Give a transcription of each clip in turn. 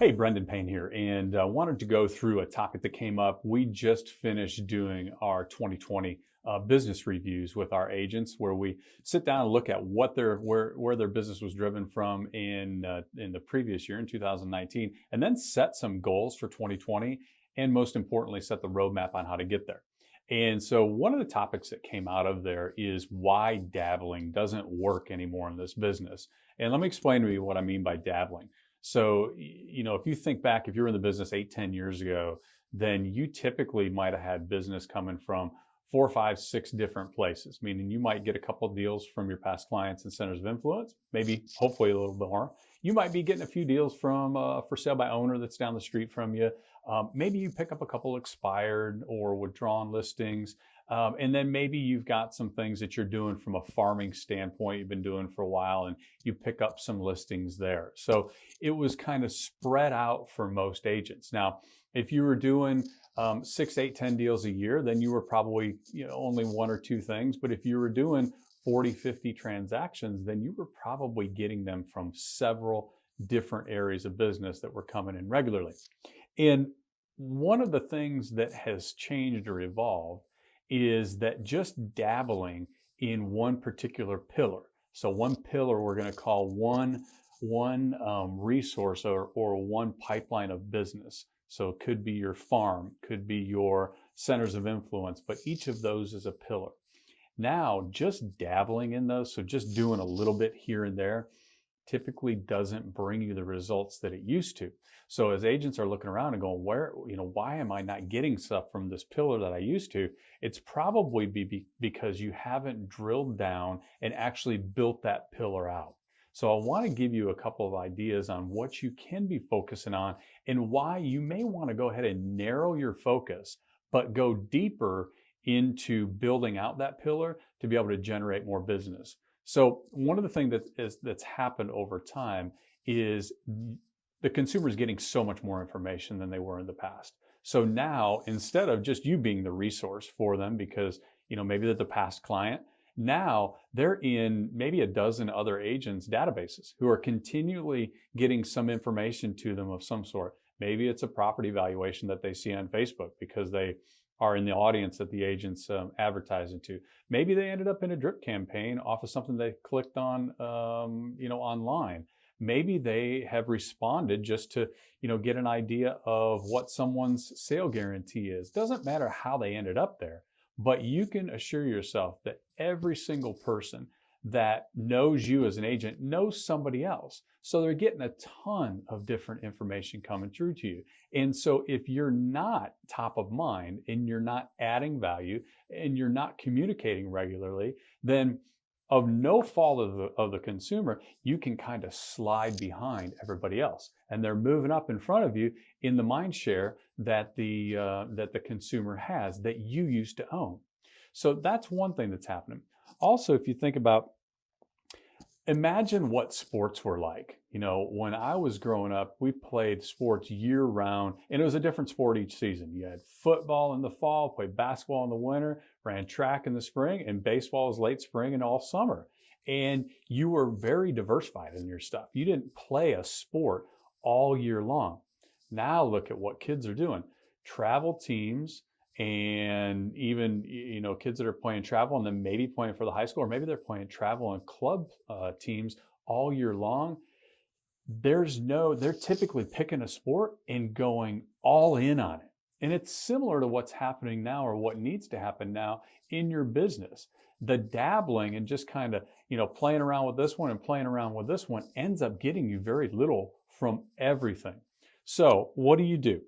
Hey, Brendon, Payne here, and wanted to go through a topic that came up. We just finished doing our 2020 business reviews with our agents, where we sit down and look at what where their business was driven from in the previous year in 2019, and then set some goals for 2020, and most importantly, set the roadmap on how to get there. And so, one of the topics that came out of there is why dabbling doesn't work anymore in this business. And let me explain to you what I mean by dabbling. So, if you think back, if you were in the business 8, 10 years ago, then you typically might have had business coming from 4, 5, 6 different places, meaning you might get a couple of deals from your past clients and centers of influence, maybe hopefully a little bit more. You might be getting a few deals from for sale by owner that's down the street from you. Maybe you pick up a couple expired or withdrawn listings. And then maybe you've got some things that you're doing from a farming standpoint you've been doing for a while, and you pick up some listings there. So it was kind of spread out for most agents. Now, if you were doing 6, 8, 10 deals a year, then you were probably only 1 or 2 things. But if you were doing 40, 50 transactions, then you were probably getting them from several different areas of business that were coming in regularly. And one of the things that has changed or evolved is that just dabbling in one particular pillar. So one pillar we're going to call one resource or one pipeline of business. So it could be your farm, could be your centers of influence, but each of those is a pillar. Now, just dabbling in those, so just doing a little bit here and there, typically doesn't bring you the results that it used to. So as agents are looking around and going, why am I not getting stuff from this pillar that I used to? It's probably because you haven't drilled down and actually built that pillar out. So I want to give you a couple of ideas on what you can be focusing on and why you may want to go ahead and narrow your focus, but go deeper into building out that pillar to be able to generate more business. So one of the things that's happened over time is the consumer is getting so much more information than they were in the past. So now, instead of just you being the resource for them because maybe they're the past client, now they're in maybe a dozen other agents' databases who are continually getting some information to them of some sort. Maybe it's a property valuation that they see on Facebook because they are in the audience that the agent's advertising to. Maybe they ended up in a drip campaign off of something they clicked on, online. Maybe they have responded just to, get an idea of what someone's sale guarantee is. Doesn't matter how they ended up there, but you can assure yourself that every single person that knows you as an agent knows somebody else. So they're getting a ton of different information coming through to you. And so if you're not top of mind and you're not adding value and you're not communicating regularly, then of no fault of the consumer, you can kind of slide behind everybody else. And they're moving up in front of you in the mind share that the consumer has that you used to own. So that's one thing that's happening. Also, if you think about, imagine what sports were like. When I was growing up, we played sports year round, and it was a different sport each season. You had football in the fall, played basketball in the winter, ran track in the spring, and baseball was late spring and all summer. And you were very diversified in your stuff. You didn't play a sport all year long. Now look at what kids are doing. Travel teams, and even kids that are playing travel and then maybe playing for the high school, or maybe they're playing travel and club teams all year long. They're typically picking a sport and going all in on it. And it's similar to what's happening now, or what needs to happen now in your business. The dabbling and just kind of playing around with this one and playing around with this one ends up getting you very little from everything. So what do?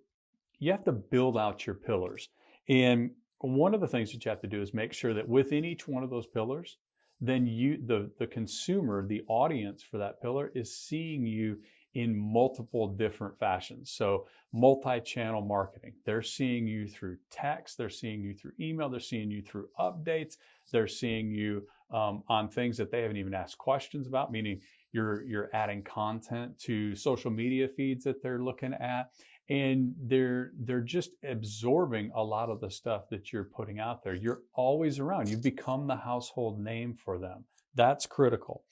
You have to build out your pillars. And one of the things that you have to do is make sure that within each one of those pillars, then the consumer, the audience for that pillar, is seeing you in multiple different fashions. So multi-channel marketing. They're seeing you through text, they're seeing you through email, they're seeing you through updates, they're seeing you on things that they haven't even asked questions about, meaning you're adding content to social media feeds that they're looking at. And they're just absorbing a lot of the stuff that you're putting out there. You're always around. You've become the household name for them. That's critical.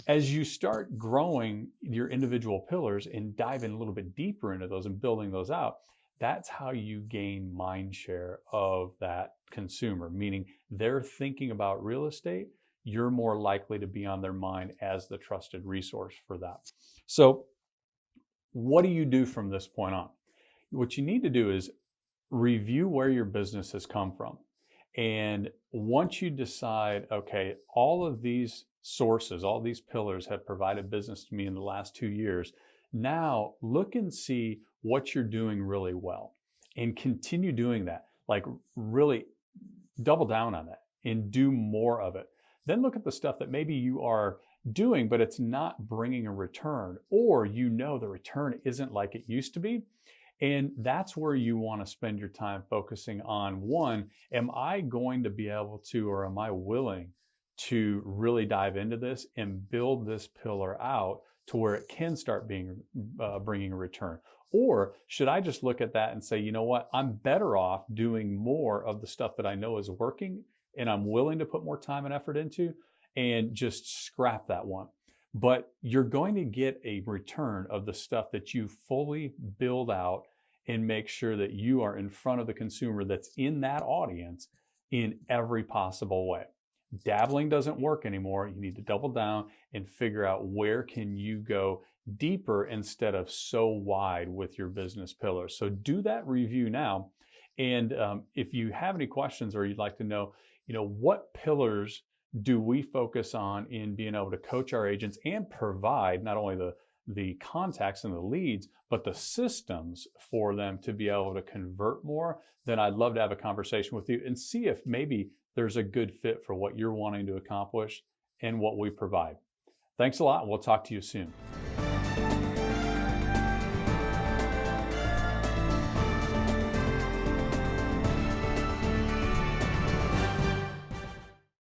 As you start growing your individual pillars and diving a little bit deeper into those and building those out, that's how you gain mind share of that consumer, meaning they're thinking about real estate. You're more likely to be on their mind as the trusted resource for that. So what do you do from this point on? What you need to do is review where your business has come from. And once you decide, okay, all of these sources, all these pillars have provided business to me in the last 2 years, now look and see what you're doing really well and continue doing that. Like really double down on that and do more of it. Then look at the stuff that maybe you are doing, but it's not bringing a return, or you know the return isn't like it used to be. And that's where you want to spend your time focusing on, one, am I going to be able to, or am I willing to really dive into this and build this pillar out to where it can start bringing a return? Or should I just look at that and say, you know what, I'm better off doing more of the stuff that I know is working and I'm willing to put more time and effort into, and just scrap that one. But you're going to get a return of the stuff that you fully build out and make sure that you are in front of the consumer that's in that audience in every possible way. Dabbling doesn't work anymore. You need to double down and figure out where can you go deeper instead of so wide with your business pillars. So do that review now. And if you have any questions or you'd like to know, what pillars do we focus on in being able to coach our agents and provide not only the contacts and the leads, but the systems for them to be able to convert more, then I'd love to have a conversation with you and see if maybe there's a good fit for what you're wanting to accomplish and what we provide. Thanks a lot. We'll talk to you soon.